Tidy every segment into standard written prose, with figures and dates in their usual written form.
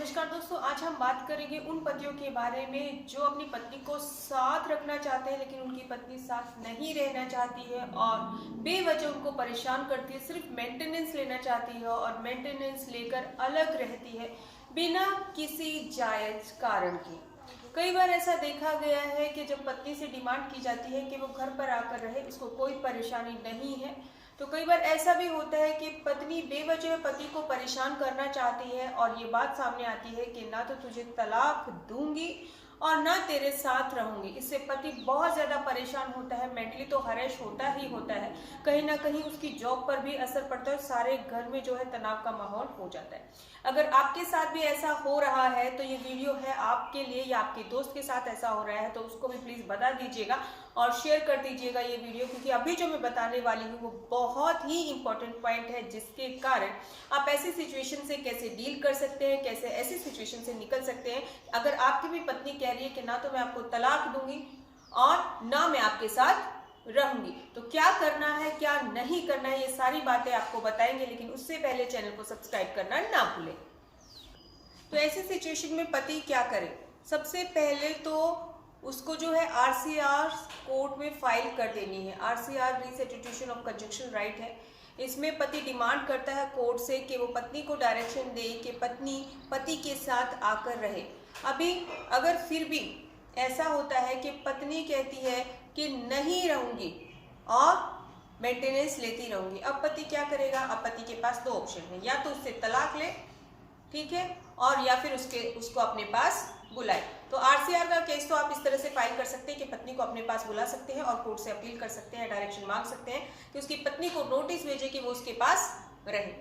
नमस्कार दोस्तों, आज हम बात करेंगे उन पतियों के बारे में जो अपनी पत्नी को साथ रखना चाहते हैं लेकिन उनकी पत्नी साथ नहीं रहना चाहती है और बेवजह उनको परेशान करती है। सिर्फ मेंटेनेंस लेना चाहती है और मेंटेनेंस लेकर अलग रहती है बिना किसी जायज कारण के। कई बार ऐसा देखा गया है कि जब पत्नी से डिमांड की जाती है कि वो घर पर आकर रहे, उसको कोई परेशानी नहीं है, तो कई बार ऐसा भी होता है कि पत्नी बेवजह पति को परेशान करना चाहती है और ये बात सामने आती है कि ना तो तुझे तलाक दूंगी और ना तेरे साथ रहूंगी। इससे पति बहुत ज़्यादा परेशान होता है, मेंटली तो हरेश होता ही होता है, कहीं ना कहीं उसकी जॉब पर भी असर पड़ता है, सारे घर में जो है तनाव का माहौल हो जाता है। अगर आपके साथ भी ऐसा हो रहा है तो ये वीडियो है आपके लिए, या आपके दोस्त के साथ ऐसा हो रहा है तो उसको भी प्लीज़ बता दीजिएगा और शेयर कर दीजिएगा ये वीडियो, क्योंकि अभी जो मैं बताने वाली हूँ वो बहुत ही इंपॉर्टेंट पॉइंट है जिसके कारण आप ऐसी सिचुएशन से कैसे डील कर सकते हैं, कैसे ऐसी सिचुएशन से निकल सकते हैं। अगर आपकी भी पत्नी कह रही है कि ना तो मैं आपको तलाक दूंगी और ना मैं आपके साथ रहूंगी, तो क्या करना है क्या नहीं करना है, ये सारी बातें आपको बताएंगे, लेकिन उससे पहले चैनल को सब्सक्राइब करना ना भूलें। तो ऐसी सिचुएशन में पति क्या करे? सबसे पहले तो उसको जो है आरसीआर कोर्ट में फाइल कर देनी है। RCR restitution of conjunction right है। इसमें पति डिमांड करता है कोर्ट से कि वो पत्नी को डायरेक्शन दे कि पत्नी पति के साथ आकर रहे। अभी अगर फिर भी ऐसा होता है कि पत्नी कहती है कि नहीं रहूंगी और मेंटेनेंस लेती रहूंगी, अब पति क्या करेगा? अब पति के पास दो ऑप्शन है, या तो उससे तलाक ले, ठीक है, और या फिर उसको अपने पास बुलाए। तो आरसीआर का केस तो आप इस तरह से फाइल कर सकते हैं कि पत्नी को अपने पास बुला सकते हैं और कोर्ट से अपील कर सकते हैं, डायरेक्शन मांग सकते हैं कि उसकी पत्नी को नोटिस भेजे कि वो उसके पास रहे।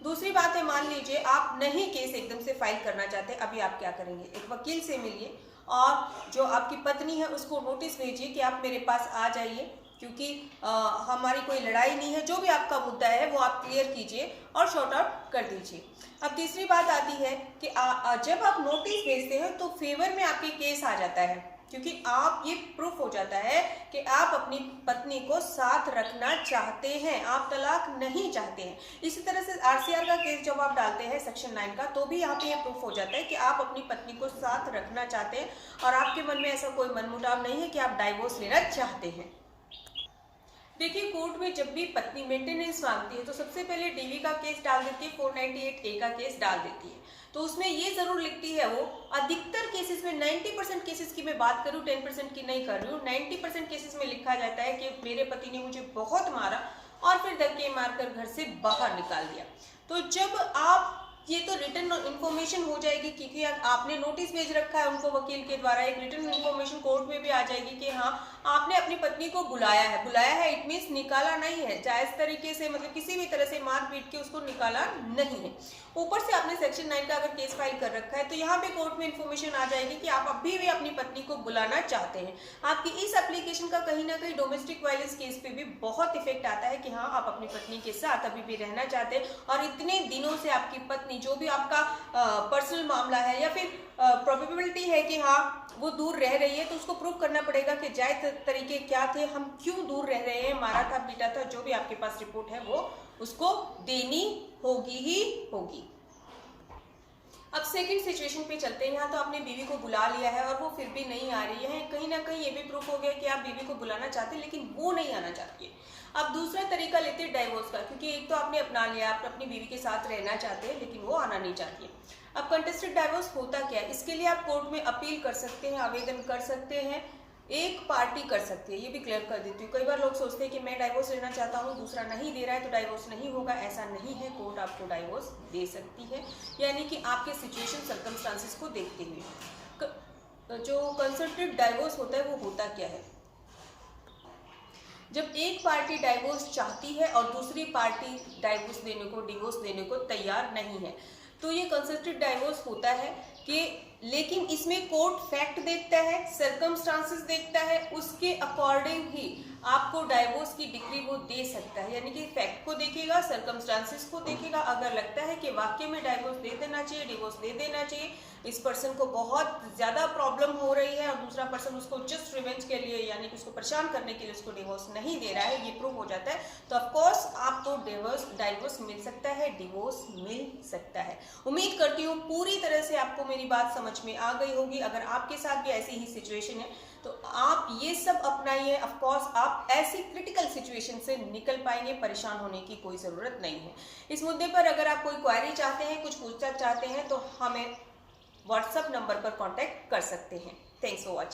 दूसरी बात है, मान लीजिए आप नहीं केस एकदम से फाइल करना चाहते, अभी आप क्या करेंगे? एक वकील से मिलिए और जो आपकी पत्नी है उसको नोटिस भेजिए कि आप मेरे पास आ जाइए, क्योंकि हमारी कोई लड़ाई नहीं है, जो भी आपका मुद्दा है वो आप क्लियर कीजिए और शॉर्ट आउट कर दीजिए। अब तीसरी बात आती है कि जब आप नोटिस भेजते हैं तो फेवर में आपके केस आ जाता है, क्योंकि आप ये प्रूफ हो जाता है कि आप अपनी पत्नी को साथ रखना चाहते हैं, आप तलाक नहीं चाहते हैं। इसी तरह से आरसीआर का केस जब आप डालते हैं सेक्शन 9 का, तो भी यहाँ पे ये प्रूफ हो जाता है कि आप अपनी पत्नी को साथ रखना चाहते हैं और आपके मन में ऐसा कोई मनमुटाव नहीं है कि आप डाइवोर्स लेना चाहते हैं। देखिए, कोर्ट में जब भी पत्नी मेंटेनेंस मांगती है तो सबसे पहले डीवी का केस डाल देती है, 498A का केस डाल देती है। तो उसमें ये जरूर लिखती है वो, अधिकतर केसेस में 90% केसेस की मैं बात करूं, 10% की नहीं कर रही हूँ, 90% केसेस में लिखा जाता है कि मेरे पति ने मुझे बहुत मारा और फिर धक्के मारकर घर से बाहर निकाल दिया। तो जब आप ये तो रिटर्न इन्फॉर्मेशन हो जाएगी, क्योंकि आपने नोटिस भेज रखा है उनको वकील के द्वारा, एक रिटर्न इन्फॉर्मेशन कोर्ट में भी आ जाएगी कि हाँ आपने अपनी पत्नी को बुलाया है, इट मीन्स निकाला नहीं है, जायज तरीके से, मतलब किसी भी तरह से मार पीट के उसको निकाला नहीं है। ऊपर से आपने सेक्शन 9 का अगर केस फाइल कर रखा है तो यहाँ पे कोर्ट में इन्फॉर्मेशन आ जाएगी कि आप अभी भी अपनी पत्नी को बुलाना चाहते हैं। आपकी इस एप्लीकेशन का कहीं ना कहीं डोमेस्टिक वायलेंस केस पे भी बहुत इफेक्ट आता है कि हाँ आप अपनी पत्नी के साथ अभी भी रहना चाहते हैं और इतने दिनों से आपकी पत्नी, जो भी आपका पर्सनल मामला है या फिर प्रोबेबिलिटी है कि हाँ वो दूर रह रही है, तो उसको प्रूव करना पड़ेगा कि जायज तरीके क्या थे, हम क्यों दूर रह रहे हैं, मारा था पीटा था, जो भी आपके पास रिपोर्ट है वो उसको देनी होगी ही होगी। अब सेकंड सिचुएशन पे चलते हैं। यहाँ तो आपने बीवी को बुला लिया है और वो फिर भी नहीं आ रही है, कहीं ना कहीं ये भी प्रूफ हो गया कि आप बीवी को बुलाना चाहते हैं लेकिन वो नहीं आना चाहती है। अब दूसरा तरीका लेते हैं डाइवोर्स का, क्योंकि एक तो आपने अपना लिया, आप अपनी बीवी के साथ रहना चाहते हैं लेकिन वो आना नहीं चाहती है। अब कंटेस्टेड डाइवोर्स होता क्या है? इसके लिए आप कोर्ट में अपील कर सकते हैं, आवेदन कर सकते हैं, एक पार्टी कर सकती है। ये भी क्लियर कर देती हूँ, कई बार लोग सोचते हैं कि मैं डाइवोर्स लेना चाहता हूँ, दूसरा नहीं दे रहा है तो डाइवोर्स नहीं होगा। ऐसा नहीं है, कोर्ट आपको डाइवोर्स दे सकती है, यानी कि आपके सिचुएशन सर्कमस्टांसेस को देखते हुए। जो कंसल्टेड डाइवोर्स होता है वो होता क्या है? जब एक पार्टी डाइवोर्स चाहती है और दूसरी पार्टी डिवोर्स देने को तैयार नहीं है, तो ये कंसल्टेड डाइवोर्स होता है कि, लेकिन इसमें कोर्ट फैक्ट देखता है, सर्कमस्टांसेस देखता है, उसके अकॉर्डिंग ही आपको डाइवोर्स की डिक्री वो दे सकता है, यानी कि फैक्ट को देखेगा, सर्कमस्टांसेस को देखेगा। अगर लगता है कि वाकई में डाइवोर्स दे देना चाहिए, डिवोर्स दे देना चाहिए, इस पर्सन को बहुत ज़्यादा प्रॉब्लम हो रही है और दूसरा पर्सन उसको जस्ट रिवेंज के लिए यानी कि उसको परेशान करने के लिए उसको डिवोर्स नहीं दे रहा है, ये प्रूव हो जाता है, तो ऑफकोर्स आपको डाइवोर्स मिल सकता है, डिवोर्स मिल सकता है। उम्मीद करती हूँ पूरी तरह से आपको मेरी बात समझ में आ गई होगी। अगर आपके साथ भी ऐसी ही सिचुएशन है तो आप ये सब अपनाइए। ऑफ कोर्स आप ऐसी क्रिटिकल सिचुएशन से निकल पाएंगे, परेशान होने की कोई ज़रूरत नहीं है। इस मुद्दे पर अगर आप कोई क्वेरी चाहते हैं, कुछ पूछना चाहते हैं तो हमें व्हाट्सएप नंबर पर कांटेक्ट कर सकते हैं। Thanks for watching.